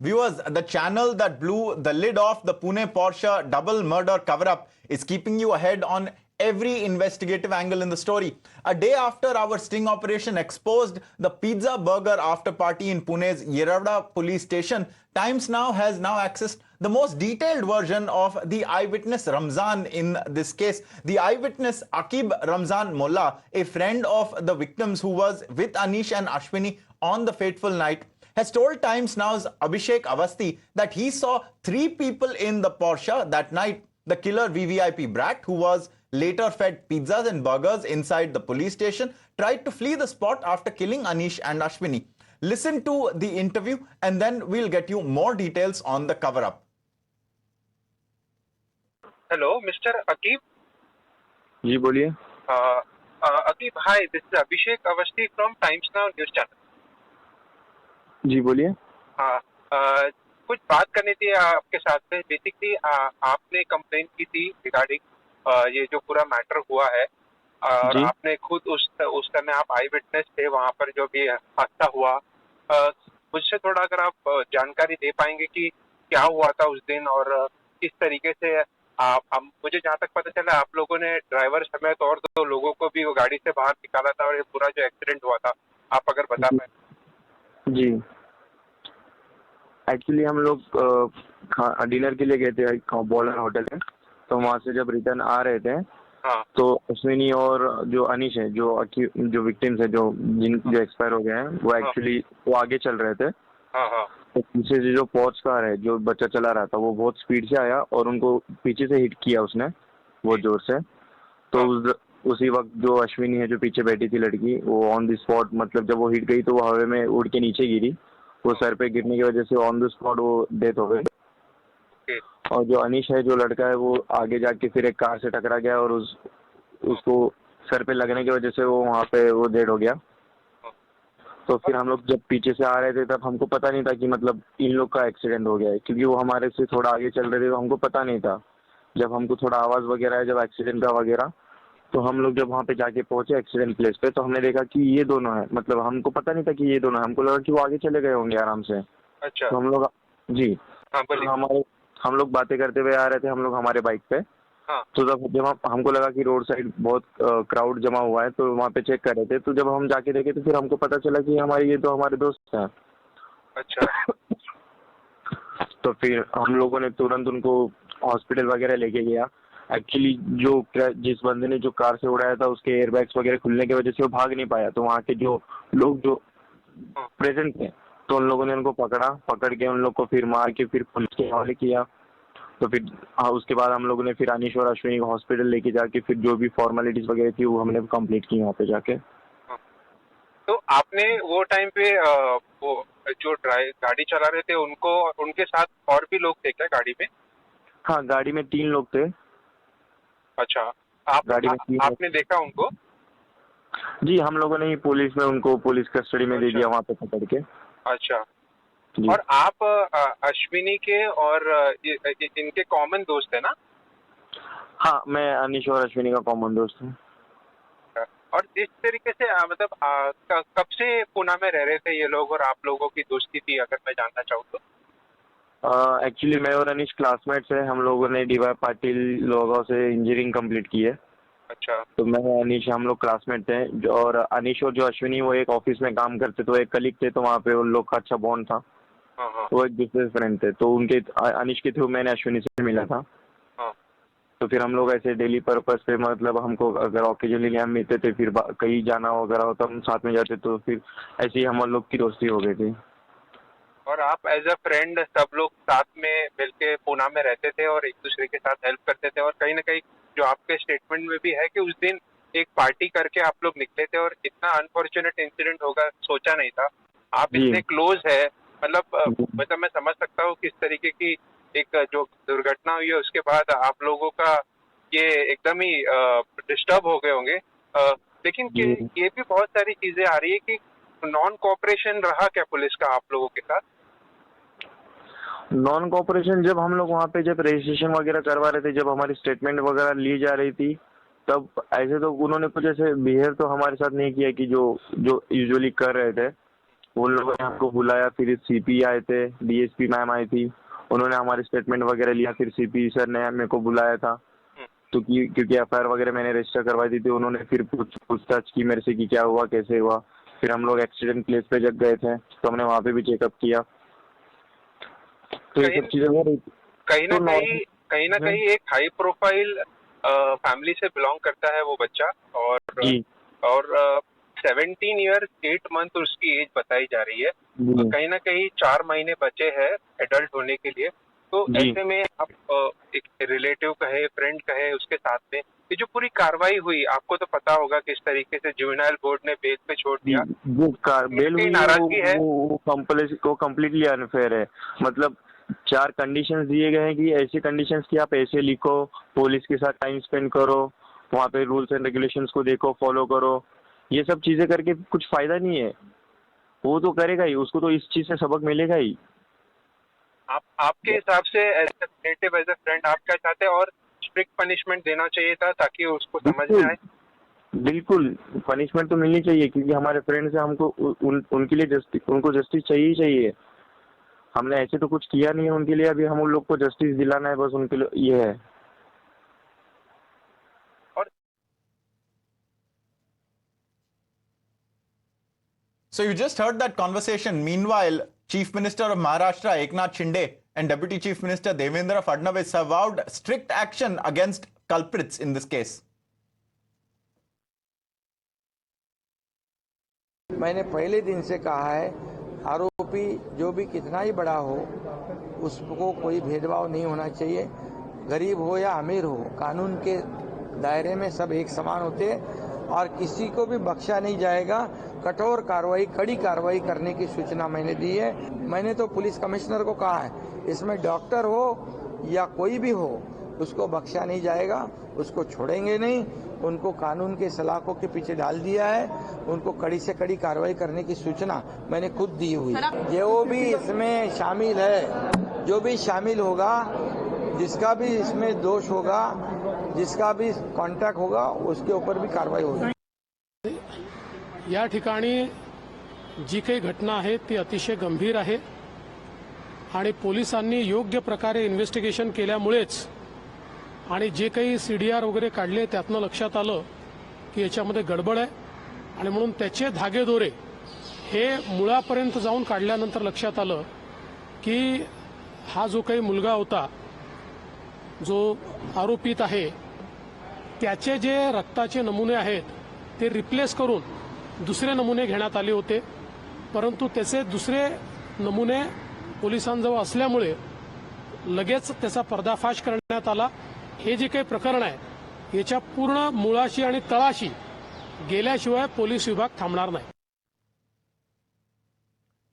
Viewers, the channel that blew the lid off the Pune Porsche double murder cover-up is keeping you ahead on every investigative angle in the story. A day after our sting operation exposed the pizza burger after party in Pune's Yeravada police station, Times Now has accessed the most detailed version of the eyewitness Ramzan in this case. The eyewitness Akib Ramzan Mullah, a friend of the victims who was with Anish and Ashwini on the fateful night, has told Times Now's Abhishek Avasthi that he saw 3 people in the Porsche that night. The killer VVIP brat, who was later fed pizzas and burgers inside the police station, tried to flee the spot after killing Anish and Ashwini. Listen to the interview and then we'll get you more details on the cover-up. Hello, Mr. Akib. जी बोलिए। Akib, hi, this is Abhishek Avasthi from Times Now News Channel. जी बोलिए। हाँ, कुछ बात करनी थी आपके साथ में। बेसिकली आपने कंप्लेन की थी रिगार्डिंग ये जो पूरा मैटर हुआ है, और आपने खुद उस समय आप आई विटनेस थे वहाँ पर जो भी हादसा हुआ। मुझसे थोड़ा अगर आप जानकारी दे पाएंगे कि क्या हुआ था उस दिन और किस तरीके से आप मुझे जहाँ तक पता चला आप लोगों ने ड्राइवर समेत और 2 लोगों को भी वो गाड़ी से बाहर निकाला था और ये पूरा जो एक्सीडेंट हुआ था, आप अगर बता पाए। जी, एक्चुअली हम लोग डिनर के लिए गए थे बॉलर होटल में, तो वहाँ से जब रिटर्न आ रहे थे तो अश्विनी और जो अनिश है, जो विक्टिम्स है, जो एक्सपायर हो गए हैं, वो एक्चुअली वो आगे चल रहे थे। तो पीछे से जो पोर्च कार है, जो बच्चा चला रहा था, वो बहुत स्पीड से आया और उनको पीछे से हिट किया उसने बहुत जोर से। तो उसी वक्त जो अश्विनी है, जो पीछे बैठी थी लड़की, वो ऑन द स्पॉट, मतलब जब वो हिट गई तो वो हवा में उड़ के नीचे गिरी। वो सर पे गिरने की वजह से ऑन द स्पॉट वो डेथ हो गई। और जो अनीश है, जो लड़का है, वो आगे जाके फिर एक कार से टकरा गया और उसको सर पे लगने की वजह से वो वहाँ पे वो डेड हो गया। तो फिर हम लोग जब पीछे से आ रहे थे तब हमको पता नहीं था कि मतलब इन लोग का एक्सीडेंट हो गया है, क्योंकि वो हमारे से थोड़ा आगे चल रहे थे तो हमको पता नहीं था। जब हमको थोड़ा आवाज़ वगैरह है जब एक्सीडेंट का वगैरह, तो हम लोग जब वहाँ पे जाके पहुंचे एक्सीडेंट प्लेस पे, तो हमने देखा कि ये दोनों है। मतलब हमको पता नहीं था कि ये दोनों है, हमको लगा कि वो आगे चले गए होंगे आराम से। अच्छा। तो हम लोग जी हम लोग बातें करते हुए आ रहे थे, हम लोग हमारे बाइक पे। तो जब हमको लगा कि रोड साइड बहुत क्राउड जमा हुआ है, तो वहाँ पे चेक कर रहे थे। तो जब हम जाके देखे तो फिर हमको पता चला कि हमारे दोस्त हैं। अच्छा। तो फिर हम लोगों ने तुरंत उनको हॉस्पिटल वगैरह लेके गया। एक्चुअली जिस बंदे ने जो कार से उड़ाया था, उसके एयरबैग्स वगैरह खुलने की वजह से वो भाग नहीं पाया। तो वहाँ के जो लोग जो प्रेजेंट थे, तो उन लोगों ने उनको पकड़ के उन लोग को फिर मार के फिर पुलिस के हवाले किया। तो फिर उसके बाद हम लोगों ने फिर अनीश और अश्विनी को हॉस्पिटल लेके जाके फिर जो भी फॉर्मेलिटीज वगैरह थी वो हमने कंप्लीट की वहाँ पे जाके। तो आपने वो टाइम पे वो जो गाड़ी चला रहे थे उनके साथ और भी लोग थे क्या गाड़ी में? हाँ, गाड़ी में 3 लोग थे। अच्छा, आपने देखा उनको? जी, हम लोगों ने ही उनको पुलिस कस्टडी में दे दिया वहाँ पे पकड़ के। अच्छा। और आप अश्विनी के और इनके कॉमन दोस्त है ना? हाँ, मैं अनीश और अश्विनी का कॉमन दोस्त हूँ। और इस तरीके से मतलब कब से पुणे में रह रहे थे ये लोग और आप लोगों की दोस्ती थी, अगर मैं जानना चाहूँ तो? एक्चुअली मैं और अनीश क्लासमेट्स हैं। हम लोगों ने DY पाटिल लोगों से इंजीनियरिंग कंप्लीट की है। अच्छा। तो मैं अनीश हम लोग क्लासमेट थे। और अनीश और जो अश्विनी वो एक ऑफिस में काम करते, तो एक कलीग थे, तो वहाँ पे उन लोग का अच्छा बॉन्ड था। वो एक दूसरे फ्रेंड थे। तो उनके अनीश के थ्रू मैंने अश्विनी से मिला था। तो फिर हम लोग ऐसे डेली पर्पस पे, मतलब हमको अगर ऑकेजनली हम मिलते थे, फिर कहीं जाना वगैरह हो तो हम साथ में जाते, तो फिर ऐसे ही हम लोग की दोस्ती हो गई थी। और आप एज अ फ्रेंड सब लोग साथ में मिलके पुणे में रहते थे और एक दूसरे के साथ हेल्प करते थे, और कहीं ना कहीं जो आपके स्टेटमेंट में भी है कि उस दिन एक पार्टी करके आप लोग निकले थे और इतना अनफॉर्चुनेट इंसिडेंट होगा सोचा नहीं था। आप इतने क्लोज है, मतलब मैं समझ सकता हूँ किस तरीके की एक जो दुर्घटना हुई है उसके बाद आप लोगों का ये एकदम ही डिस्टर्ब हो गए होंगे। लेकिन ये भी बहुत सारी चीजें आ रही है कि नॉन कोऑपरेशन रहा क्या पुलिस का आप लोगों के साथ? नॉन कोऑपरेशन जब हम लोग वहाँ पे जब रजिस्ट्रेशन वगैरह करवा रहे थे, जब हमारी स्टेटमेंट वगैरह ली जा रही थी, तब ऐसे तो उन्होंने कुछ ऐसे बिहेव तो हमारे साथ नहीं किया कि जो यूजुअली कर रहे थे। उन लोगों ने हमको बुलाया, फिर सीपी आए थे, डीएसपी मैम आई थी, उन्होंने हमारे स्टेटमेंट वगैरह लिया, फिर सीपी सर ने मेरे को बुलाया था। तो क्योंकि एफआईआर वगैरह मैंने रजिस्टर करवाई दी थी, उन्होंने फिर पूछताछ की मेरे से कि क्या हुआ, कैसे हुआ। फिर हम लोग एक्सीडेंट प्लेस पे जग गए थे, तो हमने वहाँ पे भी चेकअप किया। तो ये सब चीजें हो रही थी। कहीं ना कहीं एक हाई प्रोफाइल फैमिली से बिलोंग करता है वो बच्चा, और 17 ईयर 8 मंथ उसकी एज बताई जा रही है। कहीं ना कहीं 4 महीने बचे हैं एडल्ट होने के लिए। तो ऐसे में आप एक रिलेटिव कहे, फ्रेंड कहे, उसके साथ में ये जो पूरी कार्रवाई हुई, आपको तो पता होगा किस तरीके से जुवेनाइल बोर्ड ने बेल पे छोड़ दिया। जो बेल हुई नाराजगी है वो कम्प्लीटली अनफेयर है। मतलब 4 कंडीशंस दिए गए हैं कि ऐसे कंडीशंस कि आप ऐसे लिखो, पुलिस के साथ टाइम स्पेंड करो, वहाँ पे रूल्स एंड रेगुलेशंस को देखो, फॉलो करो। ये सब चीजें करके कुछ फायदा नहीं है। वो तो करेगा ही, उसको तो इस चीज से सबक मिलेगा ही। आपके हिसाब से as a relative, as a friend, आप क्या चाहते हैं? और स्ट्रिक्ट पनिशमेंट देना चाहिए था ताकि उसको समझ में आए। बिल्कुल पनिशमेंट तो मिलनी चाहिए, क्योंकि हमारे फ्रेंड्स हैं, हमको उनके लिए उनको जस्टिस चाहिए ही चाहिए। हमने ऐसे तो कुछ किया नहीं है उनके लिए, अभी हम उन लोग को जस्टिस दिलाना है, बस उनके लिए ये है। So you just heard that conversation. Meanwhile, Chief Minister of Maharashtra Eknath Shinde and Deputy Chief Minister Devendra Fadnavis have vowed strict action against culprits in this case. मैंने पहले दिन से कहा है, आरोपी जो भी कितना ही बड़ा हो, उसको कोई भेदभाव नहीं होना चाहिए। गरीब हो या अमीर हो, कानून के दायरे में सब एक समान होते हैं और किसी को भी बख्शा नहीं जाएगा। कठोर कार्रवाई, कड़ी कार्रवाई करने की सूचना मैंने दी है। मैंने तो पुलिस कमिश्नर को कहा है, इसमें डॉक्टर हो या कोई भी हो, उसको बख्शा नहीं जाएगा, उसको छोड़ेंगे नहीं। उनको कानून के सलाखों के पीछे डाल दिया है, उनको कड़ी से कड़ी कार्रवाई करने की सूचना मैंने खुद दी हुई है। जो भी इसमें शामिल है, जो भी शामिल होगा, जिसका भी इसमें दोष होगा, जिसका भी कॉन्टॅक्ट होगा, उसके ऊपर भी कारवाई होगी। या ठिकाणी जी काही घटना आहे ती अतिशय गंभीर आहे आणि पोलिसांनी योग्य प्रकारे इन्व्हेस्टिगेशन केल्यामुळेच आणि जे काही सीडीआर वगैरे काढले त्यातनं लक्षात आलं की याच्यामध्ये गडबड आहे आणि म्हणून त्याचे धागेदोरे हे मुळापर्यंत जाऊन काढल्यानंतर लक्षात आलं की हा जो काही मुलगा होता, जो आरोपित आहे, त्याचे जे रक्ताचे नमुने आहेत ते रिप्लेस करून दुसरे नमुने घेण्यात आले होते, परंतु त्याचे दुसरे नमुने पोलिसांजवळ असल्यामुळे लगेच त्याचा पर्दाफाश करण्यात आला। हे जे काही प्रकरण आहे याच्या पूर्ण मुळाशी आणि तळाशी गेल्याशिवाय पोलीस विभाग थांबणार नाही।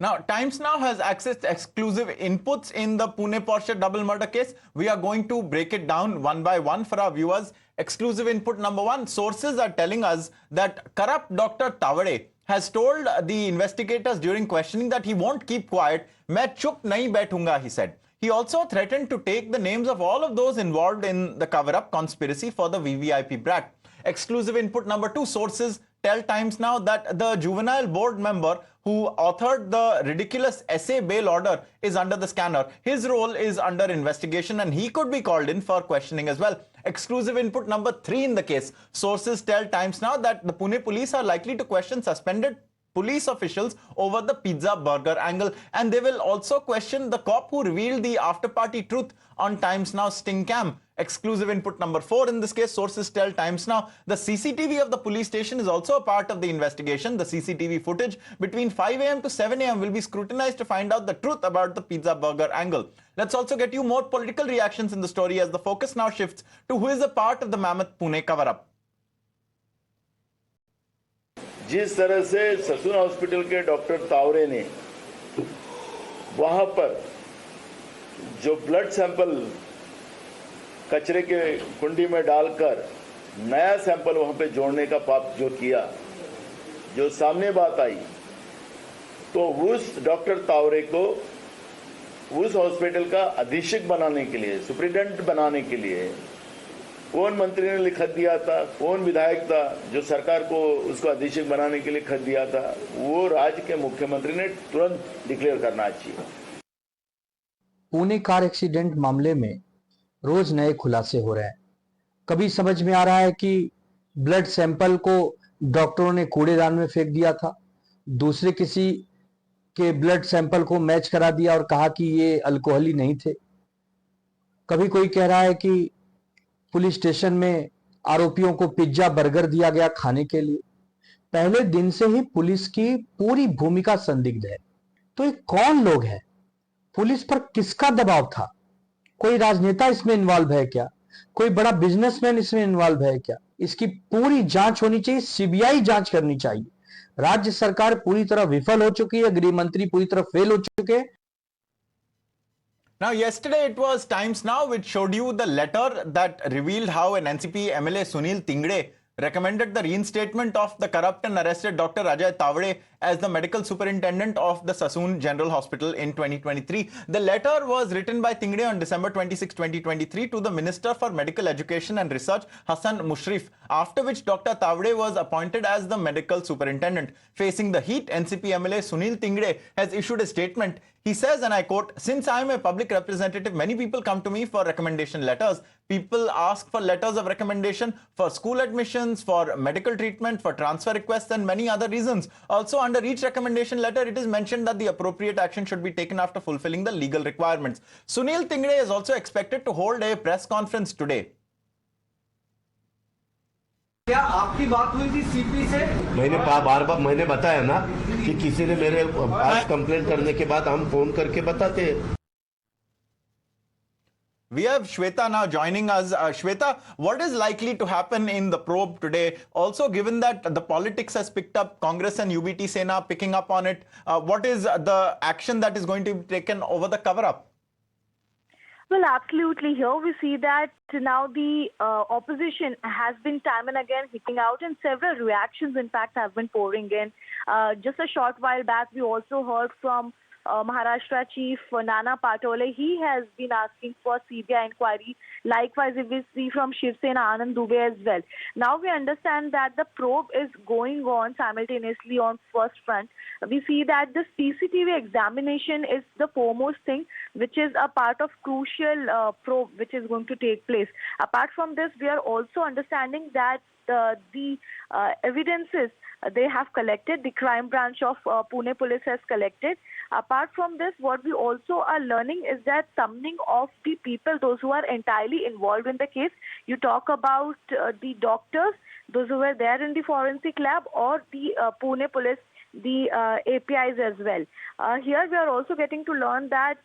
Now, Times Now has accessed exclusive inputs in the Pune Porsche double murder case. We are going to break it down one by one for our viewers. Exclusive input number one, sources are telling us that corrupt Dr. Tawade has told the investigators during questioning that he won't keep quiet. Main chup nahi baithunga, he said. He also threatened to take the names of all of those involved in the cover-up conspiracy for the VVIP brat. Exclusive input number two, sources tell Times Now that the juvenile board member who authored the ridiculous essay bail order is under the scanner. His role is under investigation and he could be called in for questioning as well. Exclusive input number three in the case. Sources tell Times Now that the Pune police are likely to question suspended police officials over the pizza burger angle, and they will also question the cop who revealed the after party truth on Times Now sting cam. Exclusive input number four in this case, sources tell Times Now the CCTV of the police station is also a part of the investigation. The CCTV footage between 5 a.m. to 7 a.m. will be scrutinized to find out the truth about the pizza burger angle. Let's also get you more political reactions in the story as the focus now shifts to who is a part of the Mammoth Pune cover-up. जिस तरह से Sassoon hospital के doctor Taware ने वहां पर जो blood sample कचरे के कुंडी में डालकर नया सैंपल वहां पे जोड़ने का पाप जो किया, जो सामने बात आई, तो उस डॉक्टर तावरे को उस हॉस्पिटल का अधीक्षक बनाने के लिए, सुप्रिटेंडेंट बनाने के लिए कौन मंत्री ने लिखत दिया था, कौन विधायक था जो सरकार को उसको अधीक्षक बनाने के लिए खत दिया था, वो राज्य के मुख्यमंत्री ने तुरंत डिक्लेयर करना चाहिए। पुणे कार एक्सीडेंट मामले में रोज नए खुलासे हो रहे हैं। कभी समझ में आ रहा है कि ब्लड सैंपल को डॉक्टरों ने कूड़ेदान में फेंक दिया था, दूसरे किसी के ब्लड सैंपल को मैच करा दिया और कहा कि ये अल्कोहली नहीं थे। कभी कोई कह रहा है कि पुलिस स्टेशन में आरोपियों को पिज्जा बर्गर दिया गया खाने के लिए। पहले दिन से ही पुलिस की पूरी भूमिका संदिग्ध है। तो ये कौन लोग हैं? पुलिस पर किसका दबाव था? कोई राजनेता इसमें इन्वॉल्व है क्या? कोई बड़ा बिजनेसमैन इसमें इन्वॉल्व है क्या? इसकी पूरी जांच होनी चाहिए, सीबीआई जांच करनी चाहिए। राज्य सरकार पूरी तरह विफल हो चुकी है, गृह मंत्री पूरी तरह फेल हो चुके हैं। Now, yesterday it was Times Now which showed you the letter that revealed how an NCP MLA Sunil Tingde recommended the reinstatement of the corrupt and arrested Dr. Ajay Tavade as the medical superintendent of the Sassoon General Hospital in 2023. The letter was written by Tingde on December 26, 2023 to the Minister for Medical Education and Research, Hassan Mushrif, after which Dr. Tavade was appointed as the medical superintendent. Facing the heat, NCP MLA Sunil Tingde has issued a statement. He says, and I quote, "Since I am a public representative, many people come to me for recommendation letters. People ask for letters of recommendation for school admissions, for medical treatment, for transfer requests, and many other reasons. Also, under each recommendation letter, it is mentioned that the appropriate action should be taken after fulfilling the legal requirements." Sunil Tingde is also expected to hold a press conference today. क्या आपकी बात हुई थी CP से? मैंने बताया ना कि किसी ने मेरे पास कंप्लेंट करने के बाद हम फोन करके बताते हैं। We have Shweta now joining us. Shweta, what is likely to happen in the probe today? Also, given that the politics has picked up, Congress and UBT Sena picking up on it, what is the action that is going to be taken over the cover-up? Well, absolutely. Here we see that now the opposition has been time and again hitting out, and several reactions, in fact, have been pouring in. Just a short while back, we also heard from Maharashtra Chief Nana Patole. He has been asking for CBI inquiry. Likewise, if we see from Shiv Sena Anand Dubey as well. Now we understand that the probe is going on simultaneously on first front. We see that the CCTV examination is the foremost thing, which is a part of crucial probe which is going to take place. Apart from this, we are also understanding that the evidences they have collected, the crime branch of Pune police has collected. Apart from this, what we also are learning is that summoning of the people, those who are entirely involved in the case. You talk about the doctors, those who were there in the forensic lab, or the Pune police, the APIs as well. Here we are also getting to learn that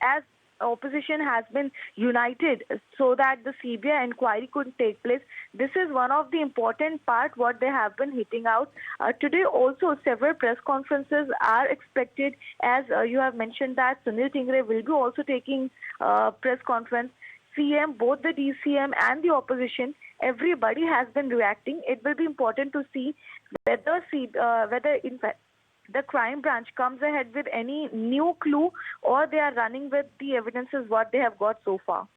as opposition has been united so that the CBI inquiry could take place. This is one of the important part what they have been hitting out. Today also several press conferences are expected, as you have mentioned that Sunil Tingde will be also taking press conference. CM, both the DCM and the opposition, everybody has been reacting. It will be important to see whether in fact the crime branch comes ahead with any new clue, or they are running with the evidences what they have got so far.